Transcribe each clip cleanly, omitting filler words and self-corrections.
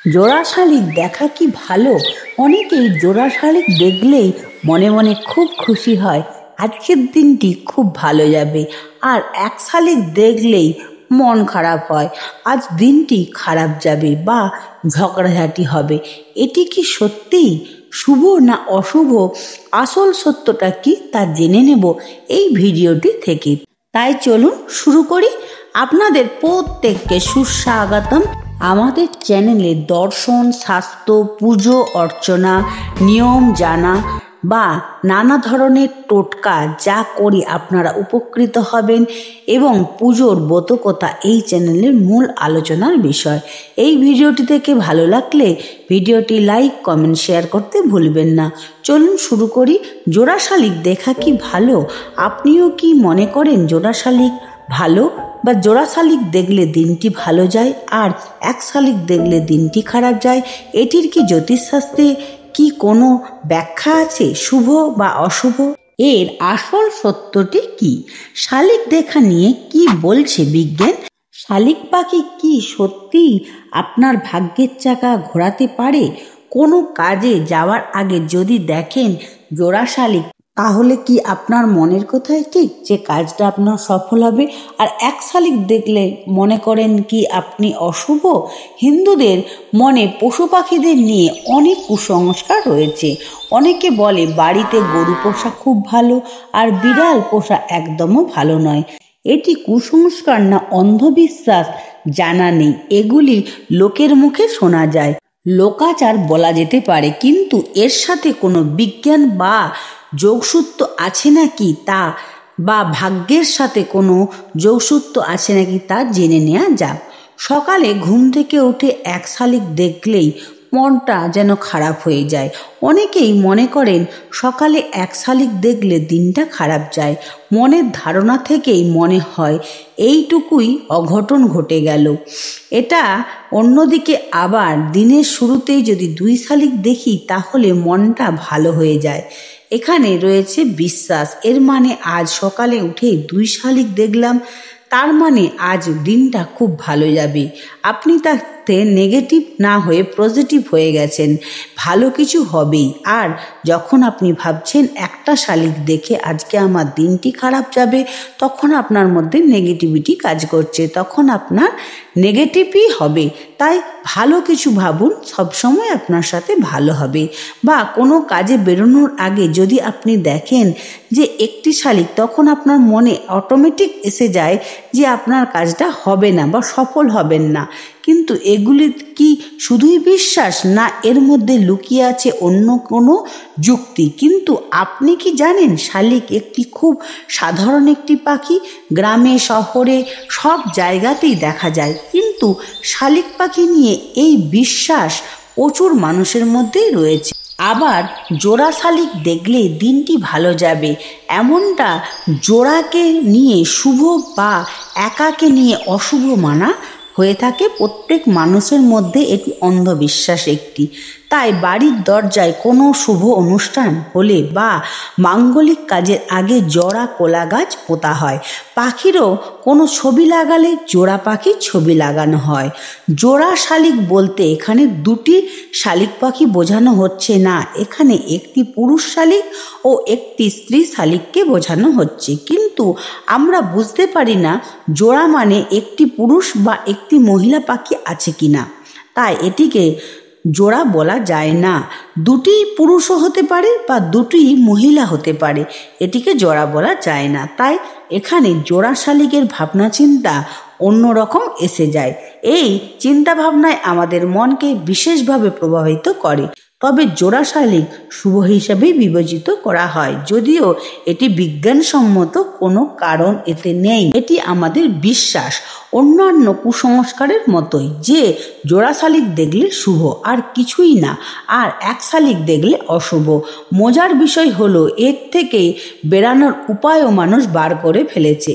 জোড়া শালিক দেখা কি ভালো? অনেকেই জোড়া শালিক দেখলেই মনে মনে খুব খুশি হয়, আজকের দিনটি খুব ভালো যাবে। আর এক শালিক দেখলেই মন খারাপ হয়, আজ দিনটি খারাপ যাবে বা ঝগড়াঝাটি হবে। এটি কি সত্যিই শুভ না অশুভ? আসল সত্যটা কি তা জেনে নেব এই ভিডিওটি থেকে। তাই চলুন শুরু করি। আপনাদের প্রত্যেককে সুস্বাগতম আমাদের চ্যানেলে। দর্শন, স্বাস্থ্য, পুজো অর্চনা, নিয়ম জানা বা নানা ধরনের টোটকা যা করি আপনারা উপকৃত হবেন এবং পুজোর ব্রতকথা এই চ্যানেলের মূল আলোচনার বিষয়। এই ভিডিওটি থেকে ভালো লাগলে ভিডিওটি লাইক, কমেন্ট, শেয়ার করতে ভুলবেন না। চলুন শুরু করি। জোড়া শালিক দেখা কি ভালো? আপনিও কি মনে করেন জোড়া শালিক ভালো বা জোড়া শালিক দেখলে দিনটি ভালো যায় আর এক শালিক দেখলে দিনটি খারাপ যায়? এটির কি জ্যোতিষশাস্ত্রে কি কোনো ব্যাখ্যা আছে, শুভ বা অশুভ? এর আসল সত্যটি কি? শালিক দেখা নিয়ে কি বলছে বিজ্ঞান? শালিক পাখি কি সত্যি আপনার ভাগ্যের চাকা ঘোরাতে পারে? কোনো কাজে যাওয়ার আগে যদি দেখেন জোড়া শালিক, তাহলে কি আপনার মনের কথাই ঠিক যে কাজটা আপনার সফল হবে? আর এক শালিক দেখলে মনে করেন কি আপনি অশুভ? হিন্দুদের মনে পশু পাখিদের নিয়ে অনেক কুসংস্কার রয়েছে। অনেকে বলে বাড়িতে গরু পোষা খুব ভালো আর বিড়াল পোষা একদমও ভালো নয়। এটি কুসংস্কার না অন্ধবিশ্বাস জানা নেই, এগুলি লোকের মুখে শোনা যায়, লোকাচার বলা যেতে পারে, কিন্তু এর সাথে কোনো বিজ্ঞান বা যোগসূত্র আছে নাকি তা বা ভাগ্যের সাথে কোনো যোগসূত্র আছে নাকি তা জেনে নেওয়া যাক। সকালে ঘুম থেকে উঠে এক শালিক দেখলেই মনটা যেন খারাপ হয়ে যায়। অনেকেই মনে করেন সকালে এক শালিক দেখলে দিনটা খারাপ যায়। মনের ধারণা থেকেই মনে হয় এইটুকুই অঘটন ঘটে গেল। এটা অন্যদিকে আবার দিনের শুরুতেই যদি দুই শালিক দেখি তাহলে মনটা ভালো হয়ে যায়। এখানে রয়েছে বিশ্বাস। এর মানে আজ সকালে উঠে দুই শালিক দেখলাম, তার মানে আজ দিনটা খুব ভালো যাবে। আপনি তাতে নেগেটিভ না হয়ে পজিটিভ হয়ে গেছেন, ভালো কিছু হবেই। আর যখন আপনি ভাবছেন একটা শালিক দেখে আজকে আমার দিনটি খারাপ যাবে, তখন আপনার মধ্যে নেগেটিভিটি কাজ করছে, তখন আপনার নেগেটিভই হবে। তাই ভালো কিছু ভাবুন, সবসময় আপনার সাথে ভালো হবে। বা কোনো কাজে বেরোনোর আগে যদি আপনি দেখেন যে একটি শালিক, তখন আপনার মনে অটোমেটিক এসে যায় যে আপনার কাজটা হবে না বা সফল হবেন না। কিন্তু এগুলি কি শুধুই বিশ্বাস, না এর মধ্যে লুকিয়ে আছে অন্য কোনো যুক্তি? কিন্তু আপনি কি জানেন শালিক একটি খুব সাধারণ একটি পাখি, গ্রামে শহরে সব জায়গাতেই দেখা যায়, কিন্তু শালিক পাখি নিয়ে এই বিশ্বাস প্রচুর মানুষের মধ্যেই রয়েছে। আবার জোড়া শালিক দেখলে দিনটি ভালো যাবে, এমনটা জোড়াকে নিয়ে শুভ বা একাকে নিয়ে অশুভ মানা হয়ে থাকে প্রত্যেক মানুষের মধ্যে। এটি অন্ধবিশ্বাস একটি। তাই বাড়ির দরজায় কোনো শুভ অনুষ্ঠান হলে বা মাঙ্গলিক কাজের আগে জোড়া কোলা গাছ পোতা হয়। পাখিরও কোনো ছবি লাগালে জোড়া পাখির ছবি লাগানো হয়। জোড়া শালিক বলতে এখানে দুটি শালিক পাখি বোঝানো হচ্ছে না, এখানে একটি পুরুষ শালিক ও একটি স্ত্রী শালিককে বোঝানো হচ্ছে। কিন্তু আমরা বুঝতে পারি না জোড়া মানে একটি পুরুষ বা একটি মহিলা পাখি আছে কিনা, তাই এটিকে জোড়া বলা যায় না। দুটি পুরুষও হতে পারে বা দুটি মহিলা হতে পারে, এটিকে জোড়া বলা যায় না। তাই এখানে জোড়া শালিকের ভাবনা চিন্তা অন্যরকম এসে যায়। এই চিন্তা ভাবনায় আমাদের মনকে বিশেষভাবে প্রভাবিত করে। তবে জোড়া শালিক শুভ হিসাবে বিবেচিত করা হয়, যদিও এটি বিজ্ঞানসম্মত কোনো কারণ এতে নেই। এটি আমাদের বিশ্বাস, অন্যান্য কুসংস্কারের মতোই, যে জোড়া শালিক দেখলে শুভ আর কিছুই না, আর এক শালিক দেখলে অশুভ। মজার বিষয় হলো এর থেকে বেরানোর উপায়ও মানুষ বার করে ফেলেছে,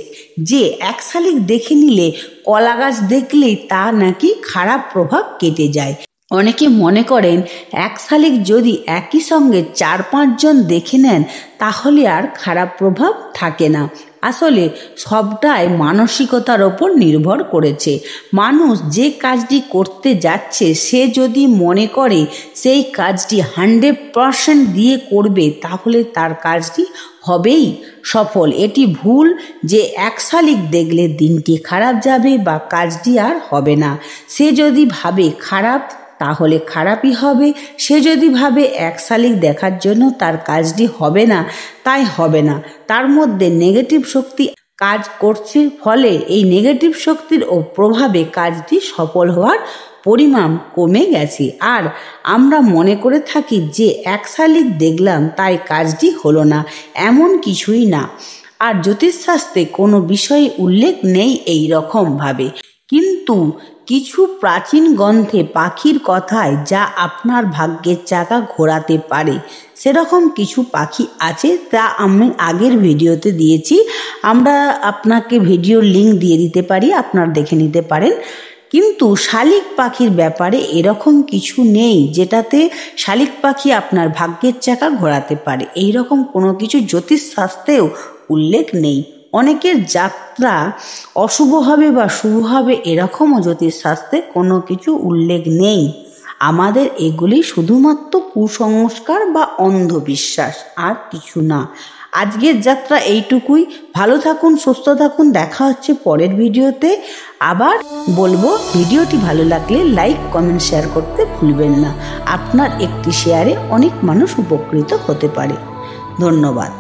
যে এক শালিক দেখে নিলে কলা গাছ দেখলেই তা নাকি খারাপ প্রভাব কেটে যায়। অনেকে মনে করেন এক শালিক যদি একই সঙ্গে 4-5 জন দেখে নেন তাহলে আর খারাপ প্রভাব থাকে না। আসলে সবটাই মানসিকতার ওপর নির্ভর করেছে। মানুষ যে কাজটি করতে যাচ্ছে সে যদি মনে করে সেই কাজটি 100% দিয়ে করবে তাহলে তার কাজটি হবেই সফল। এটি ভুল যে এক শালিক দেখলে দিনটি খারাপ যাবে বা কাজটি আর হবে না। সে যদি ভাবে খারাপ তাহলে খারাপই হবে, সে যদি ভাবে এক শালিক দেখার জন্য তার কাজটি হবে না তাই হবে না। তার মধ্যে নেগেটিভ শক্তি কাজ করছে, ফলে এই নেগেটিভ শক্তির প্রভাবে কাজটি সফল হওয়ার পরিমাণ কমে গেছে। আর আমরা মনে করে থাকি যে এক শালিক দেখলাম তাই কাজটি হলো না, এমন কিছুই না। আর জ্যোতিষশাস্ত্রে কোনো বিষয়ে উল্লেখ নেই এই রকম ভাবে, কিন্তু কিছু প্রাচীন গ্রন্থে পাখির কথায় যা আপনার ভাগ্যের চাকা ঘোরাতে পারে সেরকম কিছু পাখি আছে, তা আমি আগের ভিডিওতে দিয়েছি। আমরা আপনাকে ভিডিওর লিঙ্ক দিয়ে দিতে পারি, আপনারা দেখে নিতে পারেন। কিন্তু শালিক পাখির ব্যাপারে এরকম কিছু নেই যেটাতে শালিক পাখি আপনার ভাগ্যের চাকা ঘোরাতে পারে, এই রকম কোনো কিছু জ্যোতিষশাস্ত্রেও উল্লেখ নেই। অনেকের যাত্রা অশুভ হবে বা শুভ হবে এরকমও জ্যোতিষশাস্ত্রে কোনো কিছু উল্লেখ নেই। আমাদের এগুলি শুধুমাত্র কুসংস্কার বা অন্ধবিশ্বাস, আর কিছু না। আজকের যাত্রা এইটুকুই। ভালো থাকুন, সুস্থ থাকুন, দেখা হচ্ছে পরের ভিডিওতে। আবার বলবো, ভিডিওটি ভালো লাগলে লাইক, কমেন্ট, শেয়ার করতে ভুলবেন না। আপনার একটি শেয়ারে অনেক মানুষ উপকৃত হতে পারে। ধন্যবাদ।